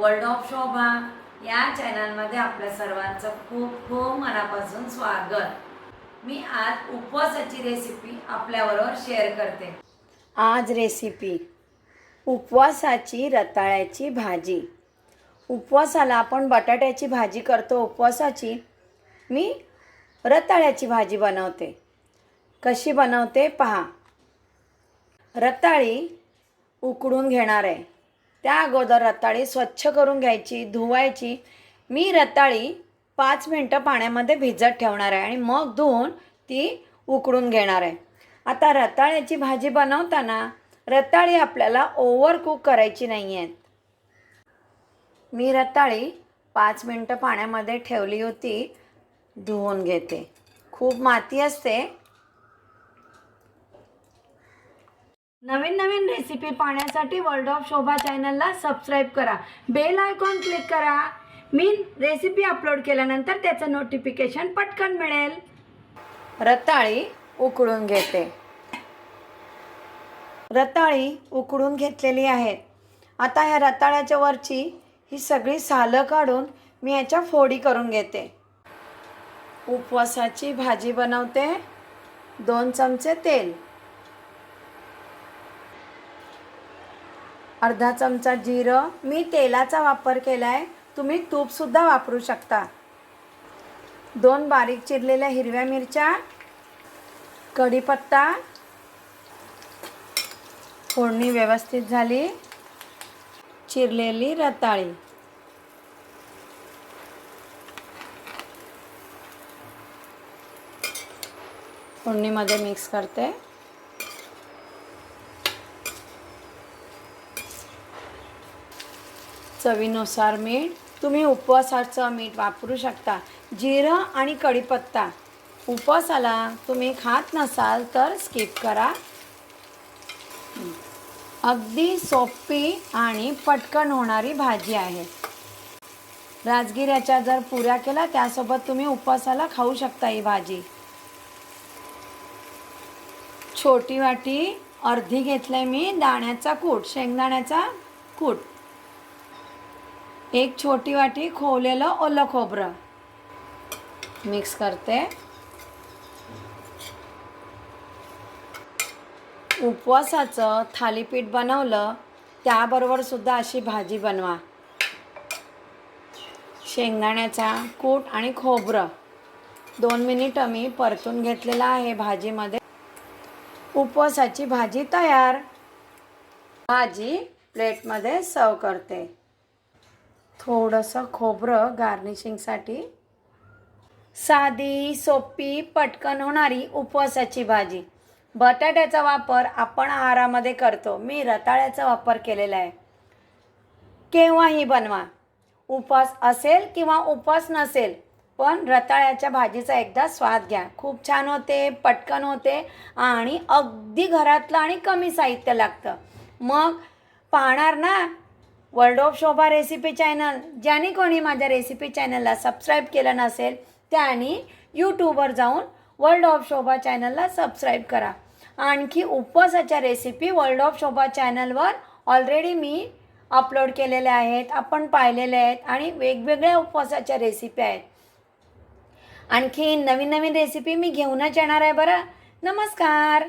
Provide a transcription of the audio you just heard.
World of शोभा या चॅनलमध्ये आपल्या सर्वांचं खूप खूप मनापासून स्वागत। मी आज उपवासाची रेसिपी आपल्याबरोबर शेअर करते। आज रेसिपी उपवासाची रताळ्याची भाजी। उपवासाला आपण बटाट्याची भाजी करतो, उपवासाची मी रताळ्याची भाजी बनवते। कशी बनवते पहा। रताळी उकडून घेणार आहे। त्या अगोदर रताळी स्वच्छ करून घ्यायची, धुवायची। मी रताळी 5 मिनिटं पाण्यामध्ये भिजत ठेवणार आहे आणि मग धुवून ती उकडून घेणार आहे। आता रताळ्याची भाजी बनवताना रताळी आपल्याला ओव्हर कुक करायची नाही आहेत। मी रताळी 5 मिनिटं पाण्यामध्ये ठेवली होती, धुवून घेते। खूप माती असते। नवीन नवीन रेसिपी पाहण्यासाठी वर्ल्ड ऑफ शोभा चॅनलला सबस्क्राईब करा, बेल आयकॉन क्लिक करा। मी रेसिपी अपलोड केल्यानंतर त्याचं नोटिफिकेशन पटकन मिळेल। रताळी उकडून घेते। रताळी उकडून घेतलेली आहे। आता ह्या रताळ्याच्या वरची ही सगळी सालं काढून मी ह्याच्या फोडी करून घेते। उपवासाची भाजी बनवते। 2 चमचे तेल, अर्धा चमचा जिरं, मी तेलाचा वापर केला आहे, तुम्ही तूपसुद्धा वापरू शकता। 2 बारीक चिरलेल्या हिरव्या मिरच्या, कढीपत्ता, फोडणी व्यवस्थित झाली, चिरलेली रताळी, फोडणीमध्ये मिक्स करते। चवीनुसार मीठ, तुम्ही उपवासाचं मीठ वापरू शकता। जिरं आणि कढीपत्ता उपवासाला तुम्ही खात नसाल तर स्किप करा। अगदी सोपी आणि पटकन होणारी भाजी आहे। राजगिऱ्याच्या जर पुऱ्या केल्या त्यासोबत तुम्ही उपवासाला खाऊ शकता ही भाजी। छोटी वाटी अर्धी घेतलाय मी दाण्याचा कूट, शेंगदाण्याचा कूट। 1 छोटी वाटी खोवलेलं ओलं खोबरं मिक्स करते। उपवासाचं थालीपीठ बनवलं त्याबरोबर सुद्धा अशी भाजी बनवा। शेंगदाण्याचा कूट आणि खोबरं 2 मिनिटं मी परतून घेतलेलं आहे भाजीमध्ये। उपवासाची भाजी तयार। भाजी प्लेटमध्ये सर्व करते। थोडंसं खोबरं गार्निशिंगसाठी। साधी सोपी पटकन होणारी उपवासाची भाजी। बटाट्याचा वापर आपण आहारामध्ये करतो, मी रताळ्याचा वापर केलेला आहे। केव्हाही बनवा, उपवास असेल किंवा उपवास नसेल, पण रताळ्याच्या भाजीचा एकदा स्वाद घ्या। खूप छान होते, पटकन होते आणि अगदी घरातलं आणि कमी साहित्य लागतं। मग पाहणार ना world of Shobha recipe channel. ज्याने कोणी माझ्या रेसिपी चॅनलला सबस्क्राईब केलं नसेल त्यांनी यूट्यूबवर जाऊन वर्ल्ड ऑफ शोभा चॅनलला सबस्क्राईब करा। आणखी उपवासाच्या रेसिपी वर्ल्ड ऑफ शोभा चॅनलवर ऑलरेडी मी अपलोड केलेल्या आहेत, आपण पाहिलेल्या आहेत आणि वेगवेगळ्या उपवासाच्या रेसिपी आहेत। आणखी नवीन नवीन रेसिपी मी घेऊनच येणार आहे बरं। नमस्कार।